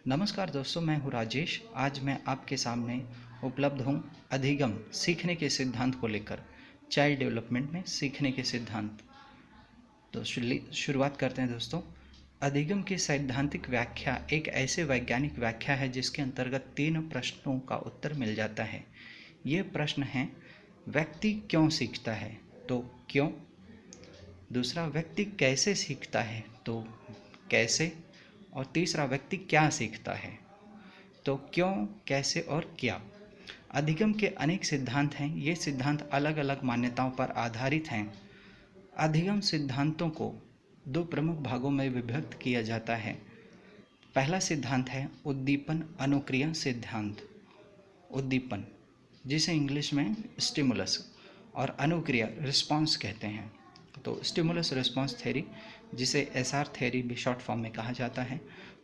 नमस्कार दोस्तों, मैं हूँ राजेश। आज मैं आपके सामने उपलब्ध हूँ अधिगम सीखने के सिद्धांत को लेकर। चाइल्ड डेवलपमेंट में सीखने के सिद्धांत। तो शुरुआत करते हैं दोस्तों। अधिगम की सैद्धांतिक व्याख्या एक ऐसे वैज्ञानिक व्याख्या है जिसके अंतर्गत 3 प्रश्नों का उत्तर मिल जाता है। ये प्रश्न हैं: व्यक्ति क्यों सीखता है, तो क्यों। दूसरा, व्यक्ति कैसे सीखता है, तो कैसे। और तीसरा, व्यक्ति क्या सीखता है, तो क्यों, कैसे और क्या। अधिगम के अनेक सिद्धांत हैं। ये सिद्धांत अलग अलग मान्यताओं पर आधारित हैं। अधिगम सिद्धांतों को 2 प्रमुख भागों में विभक्त किया जाता है। पहला सिद्धांत है उद्दीपन अनुक्रिया सिद्धांत। उद्दीपन, जिसे इंग्लिश में स्टिमुलस, और अनुक्रिया रिस्पॉन्स कहते हैं। तो स्टिमुलस रिस्पॉन्स थ्योरी, जिसे एसआर थ्योरी भी शॉर्ट फॉर्म में कहा जाता है।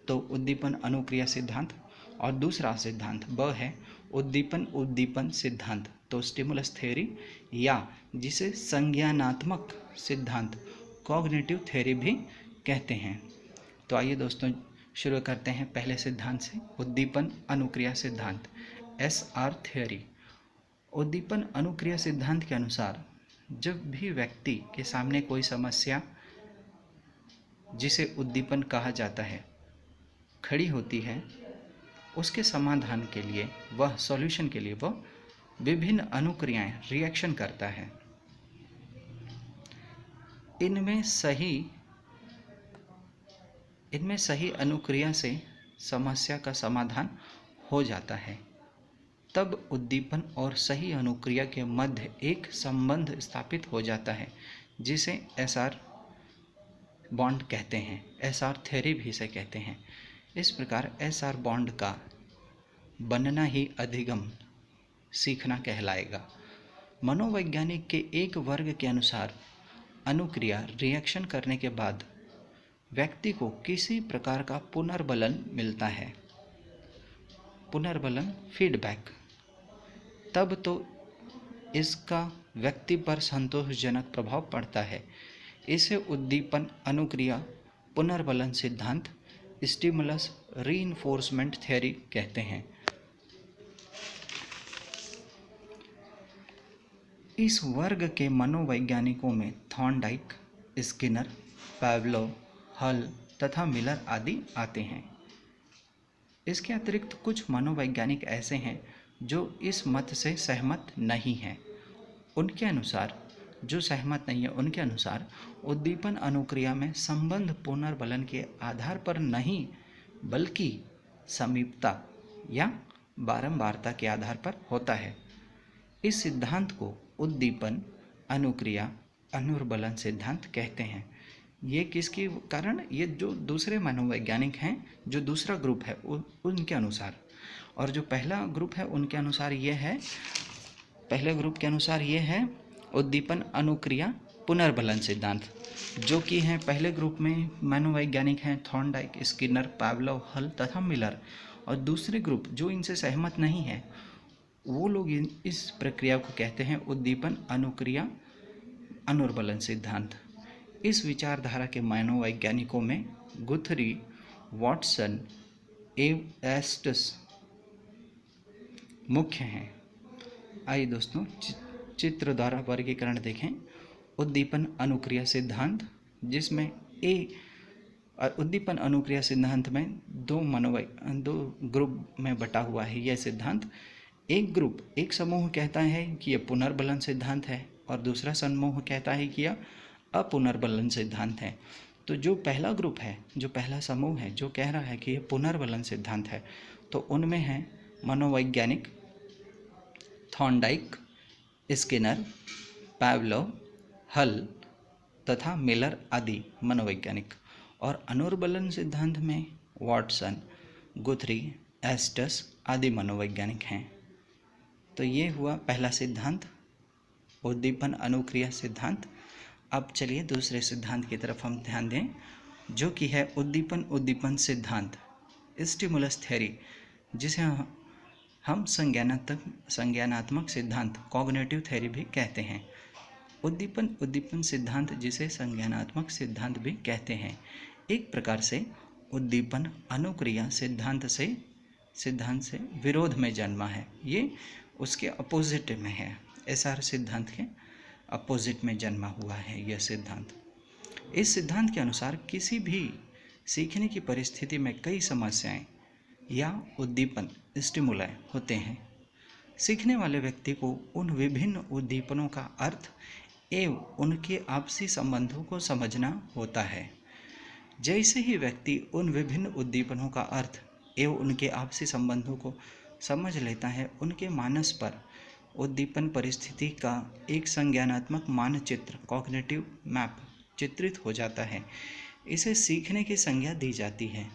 तो उद्दीपन अनुक्रिया सिद्धांत। और दूसरा सिद्धांत ब है उद्दीपन उद्दीपन सिद्धांत, तो स्टिमुलस थ्योरी, या जिसे संज्ञानात्मक सिद्धांत कॉग्निटिव थ्योरी भी कहते हैं। तो आइए दोस्तों, शुरू करते हैं पहले सिद्धांत से, उद्दीपन अनुक्रिया सिद्धांत, एसआर थ्योरी। उद्दीपन अनुक्रिया सिद्धांत के अनुसार जब भी व्यक्ति के सामने कोई समस्या, जिसे उद्दीपन कहा जाता है, खड़ी होती है, उसके समाधान के लिए, वह सॉल्यूशन के लिए वह विभिन्न अनुक्रियाएं, रिएक्शन करता है। इनमें सही अनुक्रिया से समस्या का समाधान हो जाता है। तब उद्दीपन और सही अनुक्रिया के मध्य एक संबंध स्थापित हो जाता है, जिसे एसआर बॉन्ड कहते हैं। एसआर थ्योरी भी इसे कहते हैं। इस प्रकार एसआर बॉन्ड का बनना ही अधिगम सीखना कहलाएगा। मनोवैज्ञानिक के एक वर्ग के अनुसार अनुक्रिया, रिएक्शन करने के बाद व्यक्ति को किसी प्रकार का पुनर्बलन मिलता है। पुनर्बलन, फीडबैक। तब तो इसका व्यक्ति पर संतोषजनक प्रभाव पड़ता है। इसे उद्दीपन अनुक्रिया पुनर्बलन सिद्धांत, स्टिमुलस रीइंफोर्समेंट थ्योरी कहते हैं। इस वर्ग के मनोवैज्ञानिकों में थॉर्नडाइक, स्किनर, पावलोव, हल तथा मिलर आदि आते हैं। इसके अतिरिक्त कुछ मनोवैज्ञानिक ऐसे हैं जो इस मत से सहमत नहीं हैं। उनके अनुसार उद्दीपन अनुक्रिया में संबंध पुनर्बलन के आधार पर नहीं, बल्कि समीपता या बारंबारता के आधार पर होता है। इस सिद्धांत को उद्दीपन अनुक्रिया अनुर्बलन सिद्धांत कहते हैं। ये किसके कारण? ये जो दूसरे मनोवैज्ञानिक हैं, जो दूसरा ग्रुप है उनके अनुसार, और जो पहला ग्रुप है उनके अनुसार ये है, पहले ग्रुप के अनुसार ये है उद्दीपन अनुक्रिया पुनर्बलन सिद्धांत। जो कि हैं पहले ग्रुप में मनोवैज्ञानिक हैं थॉर्नडाइक, स्किनर, पावलोव, हल तथा मिलर। और दूसरे ग्रुप जो इनसे सहमत नहीं है, वो लोग इस प्रक्रिया को कहते हैं उद्दीपन अनुक्रिया अनुर्बलन सिद्धांत। इस विचारधारा के मनोवैज्ञानिकों में गुथरी, वाटसन, एस्टस मुख्य हैं। आइए दोस्तों, चित्र द्वारा वर्गीकरण देखें। उद्दीपन अनुक्रिया सिद्धांत, जिसमें उद्दीपन अनुक्रिया सिद्धांत में दो ग्रुप में बटा हुआ है यह सिद्धांत। एक समूह कहता है कि यह पुनर्बलन सिद्धांत है, और दूसरा समूह कहता है कि यह अपुनर्बलन सिद्धांत है। तो जो पहला ग्रुप है, जो पहला समूह है, जो कह रहा है कि यह पुनर्बलन सिद्धांत है, तो उनमें है मनोवैज्ञानिक थॉर्नडाइक, स्किनर, पावलोव, हल तथा मिलर आदि मनोवैज्ञानिक। और अनुर्बलन सिद्धांत में वाटसन, गुथरी, एस्टस आदि मनोवैज्ञानिक हैं। तो ये हुआ पहला सिद्धांत, उद्दीपन अनुक्रिया सिद्धांत। अब चलिए दूसरे सिद्धांत की तरफ हम ध्यान दें, जो कि है उद्दीपन सिद्धांत, स्टिमुलस थ्योरी, जिसे हम संज्ञानात्मक सिद्धांत, कॉग्निटिव थ्योरी भी कहते हैं। उद्दीपन सिद्धांत, जिसे संज्ञानात्मक सिद्धांत भी कहते हैं, एक प्रकार से उद्दीपन अनुक्रिया सिद्धांत से विरोध में जन्मा है। ये उसके अपोजिट में है, एसआर सिद्धांत के अपोजिट में जन्मा हुआ है यह सिद्धांत। इस सिद्धांत के अनुसार किसी भी सीखने की परिस्थिति में कई समस्याएं या उद्दीपन स्टिमुलाई होते हैं। सीखने वाले व्यक्ति को उन विभिन्न उद्दीपनों का अर्थ एवं उनके आपसी संबंधों को समझना होता है। जैसे ही व्यक्ति उन विभिन्न उद्दीपनों का अर्थ एवं उनके आपसी संबंधों को समझ लेता है, उनके मानस पर उद्दीपन परिस्थिति का एक संज्ञानात्मक मानचित्र कॉग्निटिव मैप चित्रित हो जाता है। इसे सीखने की संज्ञा दी जाती है।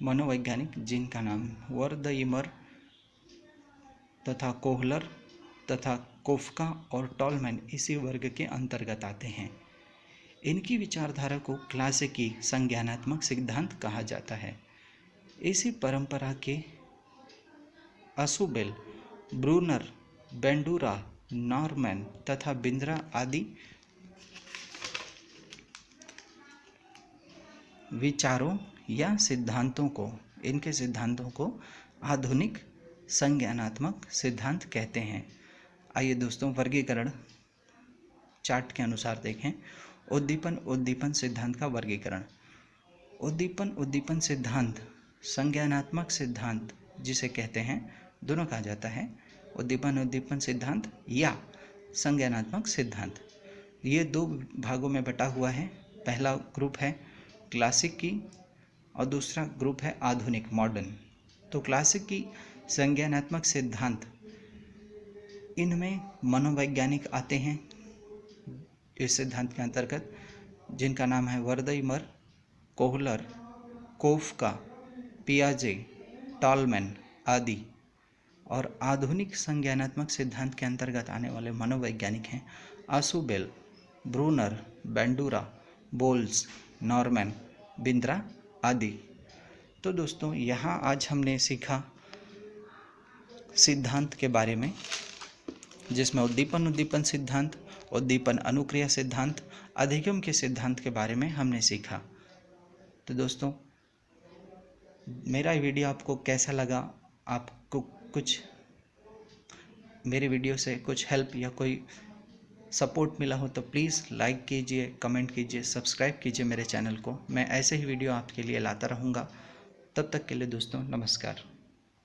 मनोवैज्ञानिक जिनका नाम वर्दयिमर तथा कोहलर तथा कोफ्का और टॉलमैन इसी वर्ग के अंतर्गत आते हैं। इनकी विचारधारा को क्लासिकी संज्ञानात्मक सिद्धांत कहा जाता है। इसी परंपरा के असुबेल, ब्रूनर, बेंडूरा, नॉर्मैन तथा बिंद्रा आदि विचारों या सिद्धांतों को, इनके सिद्धांतों को आधुनिक संज्ञानात्मक सिद्धांत कहते हैं। आइए दोस्तों वर्गीकरण चार्ट के अनुसार देखें। उद्दीपन सिद्धांत का वर्गीकरण। उद्दीपन सिद्धांत संज्ञानात्मक सिद्धांत जिसे कहते हैं, दोनों कहा जाता है, उद्दीपन सिद्धांत या संज्ञानात्मक सिद्धांत। ये दो भागों में बटा हुआ है। पहला ग्रुप है क्लासिक की और दूसरा ग्रुप है आधुनिक मॉडर्न। तो क्लासिक की संज्ञानात्मक सिद्धांत, इनमें मनोवैज्ञानिक आते हैं इस सिद्धांत के अंतर्गत, जिनका नाम है वर्दयिमर, कोहलर, कोफ्का, पियाजे, टॉलमैन आदि। और आधुनिक संज्ञानात्मक सिद्धांत के अंतर्गत आने वाले मनोवैज्ञानिक हैं Ausubel, Bruner, Bandura, Bolles, Norman, Bindra आदि। तो दोस्तों यहाँ आज हमने सीखा सिद्धांत के बारे में, जिसमें उद्दीपन सिद्धांत, उद्दीपन अनुक्रिया सिद्धांत, अधिगम के सिद्धांत के बारे में हमने सीखा। तो दोस्तों मेरा वीडियो आपको कैसा लगा? आपको कुछ मेरे वीडियो से कुछ हेल्प या कोई सपोर्ट मिला हो तो प्लीज़ लाइक कीजिए, कमेंट कीजिए, सब्सक्राइब कीजिए मेरे चैनल को। मैं ऐसे ही वीडियो आपके लिए लाता रहूँगा। तब तक के लिए दोस्तों नमस्कार।